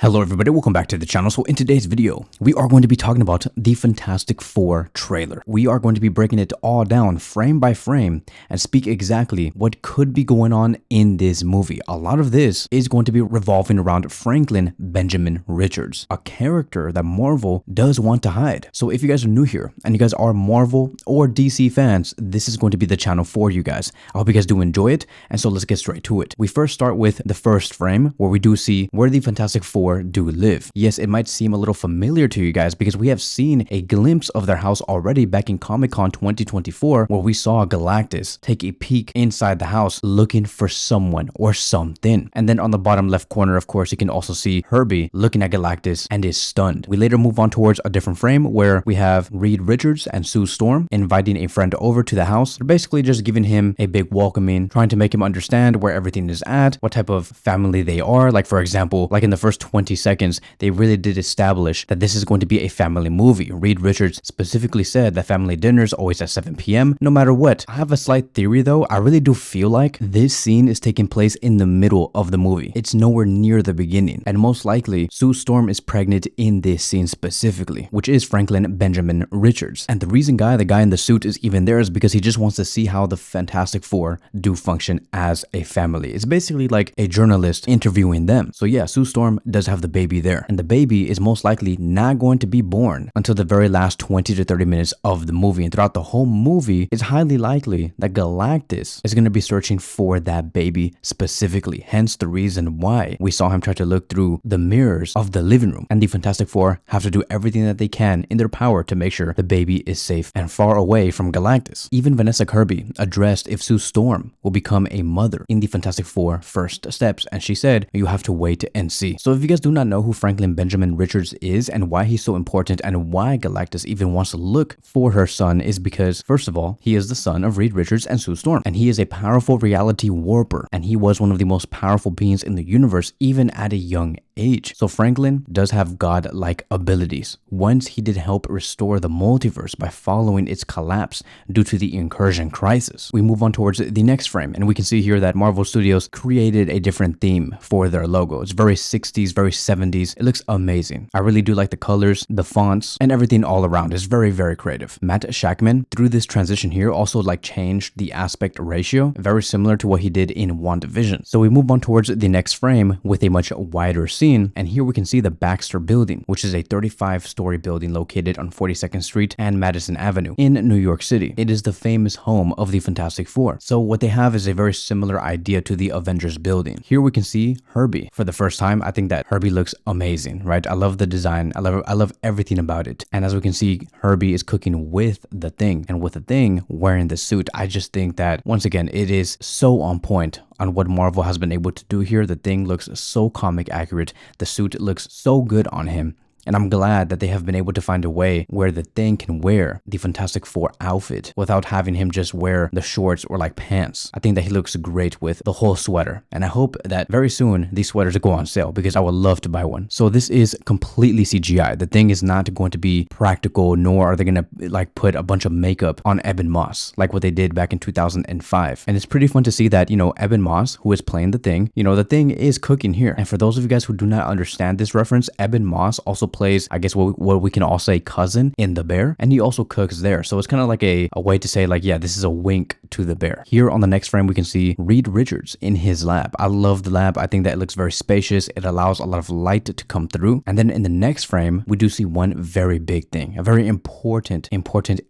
Hello everybody, welcome back to the channel. So in today's video, we are going to be talking about the Fantastic Four trailer. We are going to be breaking it all down frame by frame and speak exactly what could be going on in this movie. A lot of this is going to be revolving around Franklin Benjamin Richards, a character that Marvel does want to hide. So if you guys are new here and you guys are Marvel or DC fans, this is going to be the channel for you guys. I hope you guys do enjoy it. And so let's get straight to it. We first start with the first frame where we do see where the Fantastic Four do live. Yes, it might seem a little familiar to you guys because we have seen a glimpse of their house already back in Comic-Con 2024 where we saw Galactus take a peek inside the house looking for someone or something. And then on the bottom left corner, of course, you can also see Herbie looking at Galactus and is stunned. We later move on towards a different frame where we have Reed Richards and Sue Storm inviting a friend over to the house. They're basically just giving him a big welcoming, trying to make him understand where everything is at, what type of family they are. Like for example, like in the first 20 seconds, they really did establish that this is going to be a family movie. Reed Richards specifically said that family dinner is always at 7 p.m. no matter what. I have a slight theory though. I really do feel like this scene is taking place in the middle of the movie. It's nowhere near the beginning. And most likely, Sue Storm is pregnant in this scene specifically, which is Franklin Benjamin Richards. And the reason the guy in the suit is even there is because he just wants to see how the Fantastic Four do function as a family. It's basically like a journalist interviewing them. So yeah, Sue Storm does have the baby there, and the baby is most likely not going to be born until the very last 20 to 30 minutes of the movie. And throughout the whole movie, it's highly likely that Galactus is going to be searching for that baby specifically. Hence the reason why we saw him try to look through the mirrors of the living room. And the Fantastic Four have to do everything that they can in their power to make sure the baby is safe and far away from Galactus. Even Vanessa Kirby addressed if Sue Storm will become a mother in the Fantastic Four first steps, and she said you have to wait and see. So if you guys do not know who Franklin Benjamin Richards is and why he's so important and why Galactus even wants to look for her son, is because first of all, he is the son of Reed Richards and Sue Storm, and he is a powerful reality warper, and he was one of the most powerful beings in the universe even at a young age. So Franklin does have god-like abilities. Once he did help restore the multiverse by following its collapse due to the incursion crisis. We move on towards the next frame, and we can see here that Marvel Studios created a different theme for their logo. It's very 60s, very 70s. It looks amazing. I really do like the colors, the fonts, and everything all around. It's very, very creative. Matt Shakman, through this transition here, also changed the aspect ratio, very similar to what he did in WandaVision. So we move on towards the next frame with a much wider scene, and here we can see the Baxter Building, which is a 35-story building located on 42nd Street and Madison Avenue in New York City. It is the famous home of the Fantastic Four. So what they have is a very similar idea to the Avengers building. Here we can see Herbie for the first time. I think that Herbie looks amazing, right? I love the design. I love everything about it. And as we can see, Herbie is cooking with the Thing, and with the Thing wearing the suit. I just think that once again, it is so on point on what Marvel has been able to do here. The Thing looks so comic accurate. The suit looks so good on him. And I'm glad that they have been able to find a way where the Thing can wear the Fantastic Four outfit without having him just wear the shorts or pants. I think that he looks great with the whole sweater. And I hope that very soon these sweaters go on sale because I would love to buy one. So this is completely CGI. The Thing is not going to be practical, nor are they going to put a bunch of makeup on Ebon Moss like what they did back in 2005. And it's pretty fun to see that, Ebon Moss, who is playing the Thing, the Thing is cooking here. And for those of you guys who do not understand this reference, Ebon Moss also plays, I guess what we can all say cousin in The Bear, and he also cooks there. So it's kind of like a way to say yeah, this is a wink to The Bear. Here on the next frame, we can see Reed Richards in his lab. I love the lab. I think that it looks very spacious. It allows a lot of light to come through. And then in the next frame, we do see one very big thing, a very important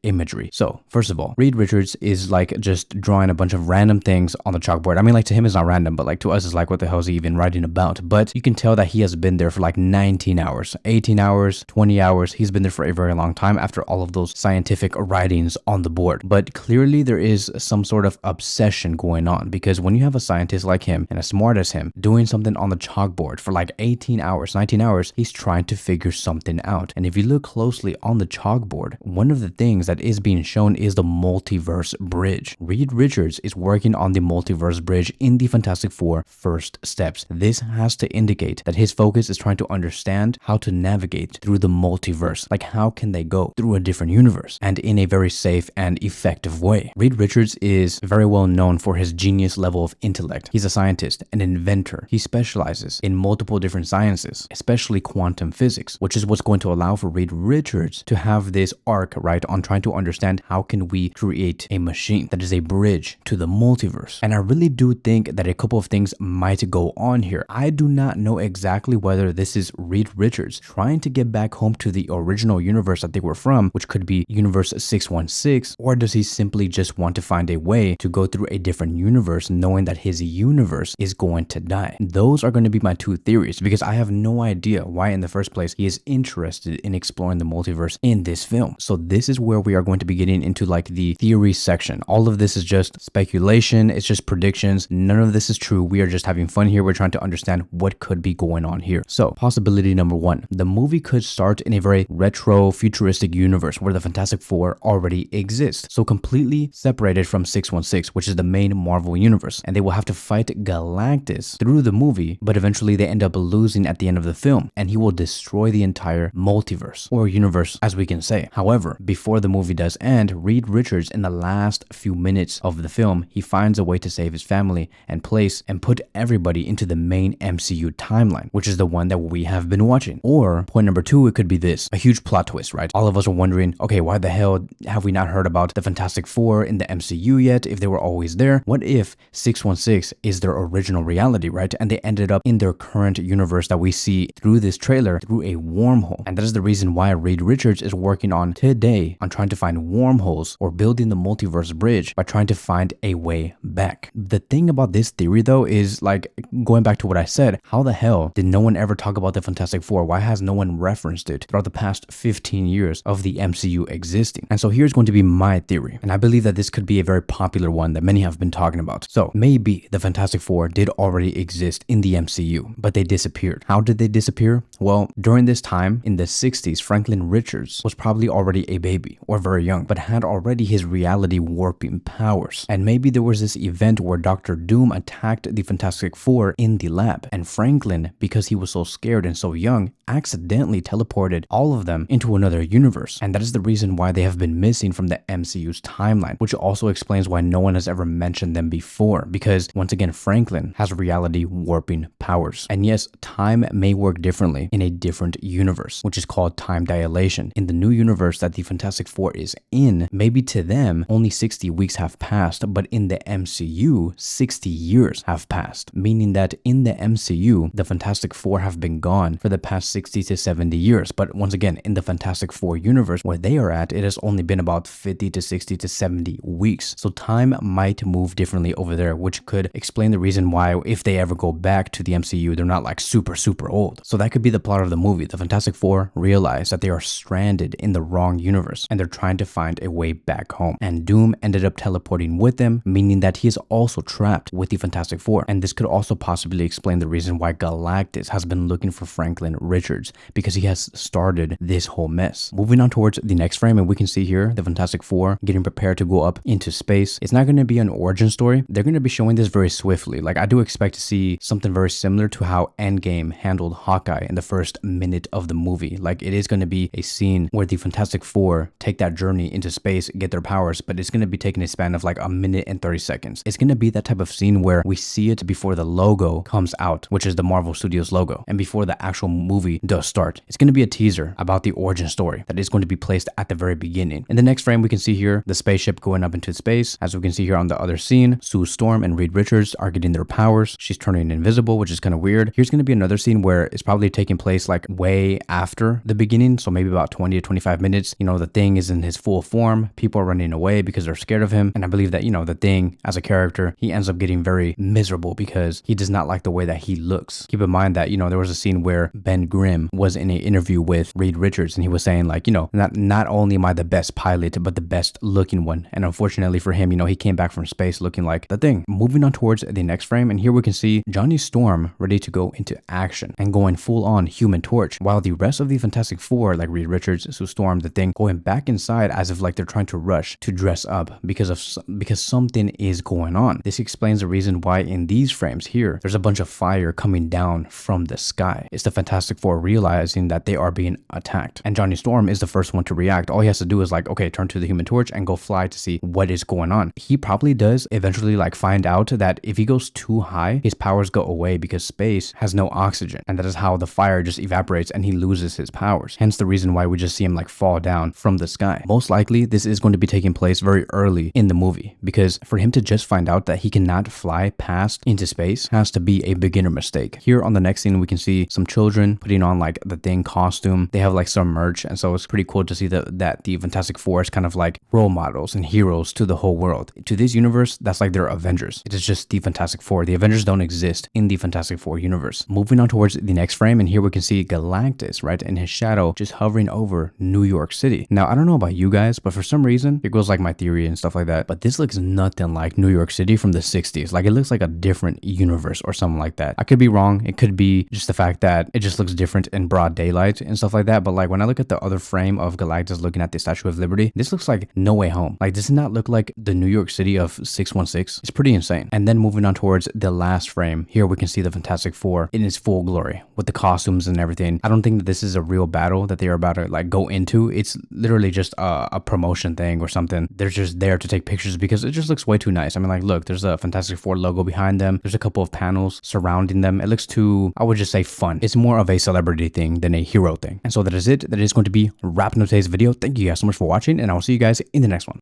imagery. So first of all, Reed Richards is just drawing a bunch of random things on the chalkboard. I mean, to him it's not random, but to us it's what the hell is he even writing about? But you can tell that he has been there for 19 hours, 18 hours, 20 hours. He's been there for a very long time after all of those scientific writings on the board. But clearly there is some sort of obsession going on, because when you have a scientist like him and as smart as him doing something on the chalkboard for like 18 hours, 19 hours, he's trying to figure something out. And if you look closely on the chalkboard, one of the things that is being shown is the multiverse bridge. Reed Richards is working on the multiverse bridge in the Fantastic Four First Steps. This has to indicate that his focus is trying to understand how to navigate through the multiverse. Like, how can they go through a different universe and in a very safe and effective way? Reed Richards is very well known for his genius level of intellect. He's a scientist, an inventor. He specializes in multiple different sciences, especially quantum physics, which is what's going to allow for Reed Richards to have this arc, right, on trying to understand how can we create a machine that is a bridge to the multiverse. And I really do think that a couple of things might go on here. I do not know exactly whether this is Reed Richards trying to get back home to the original universe that they were from, which could be universe 616, or does he simply just want to find a way to go through a different universe knowing that his universe is going to die? Those are going to be my two theories, because I have no idea why in the first place he is interested in exploring the multiverse in this film. So this is where we are going to be getting into like the theory section. All of this is just speculation, it's just predictions, none of this is true. We are just having fun here. We're trying to understand what could be going on here. So possibility number one, the movie could start in a very retro futuristic universe where the Fantastic Four already exist, so completely separated from 616, which is the main Marvel universe, and they will have to fight Galactus through the movie, but eventually they end up losing at the end of the film, and he will destroy the entire multiverse, or universe as we can say. However, before the movie does end, Reed Richards, in the last few minutes of the film, he finds a way to save his family and place and put everybody into the main MCU timeline, which is the one that we have been watching. Or point number two, it could be this, a huge plot twist, right? All of us are wondering, okay, why the hell have we not heard about the Fantastic Four in the MCU yet if they were always there? What if 616 is their original reality, right? And they ended up in their current universe that we see through this trailer through a wormhole. And that is the reason why Reed Richards is working on today on trying to find wormholes or building the multiverse bridge by trying to find a way back. The thing about this theory though is, like, going back to what I said, how the hell did no one ever talk about the Fantastic Four? Why has no one referenced it throughout the past 15 years of the MCU existing? And so here's going to be my theory, and I believe that this could be a very popular one that many have been talking about. So maybe the Fantastic Four did already exist in the MCU, but they disappeared. How did they disappear? Well, during this time in the 60s, Franklin Richards was probably already a baby or very young, but had already his reality warping powers. And maybe there was this event where Dr. Doom attacked the Fantastic Four in the lab, and Franklin, because he was so scared and so young, accidentally teleported all of them into another universe. And that is the reason why they have been missing from the MCU's timeline, which also explains why no one has ever mentioned them before, because once again, Franklin has reality warping powers. And yes, time may work differently in a different universe, which is called time dilation. In the new universe that the Fantastic Four is in, maybe to them only 60 weeks have passed, but in the MCU 60 years have passed, meaning that in the MCU the Fantastic Four have been gone for the past 60 to 70 years. But once again, in the Fantastic Four universe where they are at, it has only been about 50 to 60 to 70 weeks. So time might move differently over there, which could explain the reason why if they ever go back to the MCU, they're not like super old. So that could be the plot of the movie. The Fantastic Four realize that they are stranded in the wrong universe and they're trying to find a way back home. And Doom ended up teleporting with them, meaning that he is also trapped with the Fantastic Four. And this could also possibly explain the reason why Galactus has been looking for Franklin Richards, because he has started this whole mess. Moving on towards the next frame, and we can see here the Fantastic Four getting prepared to go up into space. It's not going to be an origin story. They're going to be showing this very swiftly. Like, I do expect to see something very similar to how Endgame handled Hawkeye in the first minute of the movie. Like, it is going to be a scene where the Fantastic Four take that journey into space, get their powers, but it's going to be taking a span of like a minute and 30 seconds. It's going to be that type of scene where we see it before the logo comes out, which is the Marvel Studios logo, and before the actual movie does start. It's going to be a teaser about the origin story that is going to be placed at the very beginning. In the next frame, we can see here the spaceship going up into space. As we can see here on the other scene, Sue Storm and Reed Richards are getting their powers. She's turning invisible, which is kind of weird. Here's going to be another scene where it's probably taking place like way after the beginning, so maybe about 20 to 25 minutes. You know, the Thing is in his full form. People are running away because they're scared of him. And I believe that, you know, the Thing as a character, he ends up getting very miserable because he does not like the way that he looks. Keep in mind that, you know, there was a scene where Ben Grimm was in an interview with Reed Richards, and he was saying like, you know, not only am I the best pilot, but the best looking one. And unfortunately for him, you know, he came back from space looking like the Thing. Moving on towards the next frame, and here we can see Johnny Storm ready to go into action and going full on Human Torch, while the rest of the Fantastic Four, like Reed Richards, Sue Storm, the Thing, going back inside as if like they're trying to rush to dress up because something is going on. This explains the reason why in these frames here, there's a bunch of fire coming down from the sky. It's the Fantastic Four realizing that they are being attacked, and Johnny Storm is the first one to react. All he has to do is like, okay, turn to the Human Torch and go fly to see what is going on. He probably does eventually like find out that if he goes too high, his powers go away because space has no oxygen, and that is how the fire just evaporates and he loses his powers. Hence the reason why we just see him like fall down from the sky. Most likely this is going to be taking place very early in the movie, because for him to just find out that he cannot fly past into space has to be a beginner mistake. Here on the next scene we can see some children putting on like the Thing costume. They have like some merch, and so it's pretty cool to see that the Fantastic Four is kind of like role models and heroes to the whole world. To this universe, that's like their Avengers. It is just the Fantastic Four. The Avengers don't exist in the Fantastic Four universe. Moving on towards the next frame, and here we can see Galactus, right, in his shadow just hovering over New York City. Now, I don't know about you guys, but for some reason, it goes like my theory and stuff like that, but this looks nothing like New York City from the 60s. Like, it looks like a different universe or something like that. I could be wrong. It could be just the fact that it just looks different in broad daylight and stuff like that, but like when I look at the other frame of Galactus looking at the Statue of Liberty, this looks like No Way Home. Like, does it not look like the New York City of 616? It's pretty insane. And then moving on towards the last frame, here we can see the Fantastic Four in its full glory with the costumes and everything. I don't think that this is a real battle that they are about to like go into. It's literally just a promotion thing or something. They're just there to take pictures because it just looks way too nice. I mean, like, look, there's a Fantastic Four logo behind them. There's a couple of panels surrounding them. It looks too, I would just say, fun. It's more of a celebrity thing than a hero thing. And so that is it. That is going to be wrapping up today's video. Thank you guys so much for watching, and I will see you guys in the next one.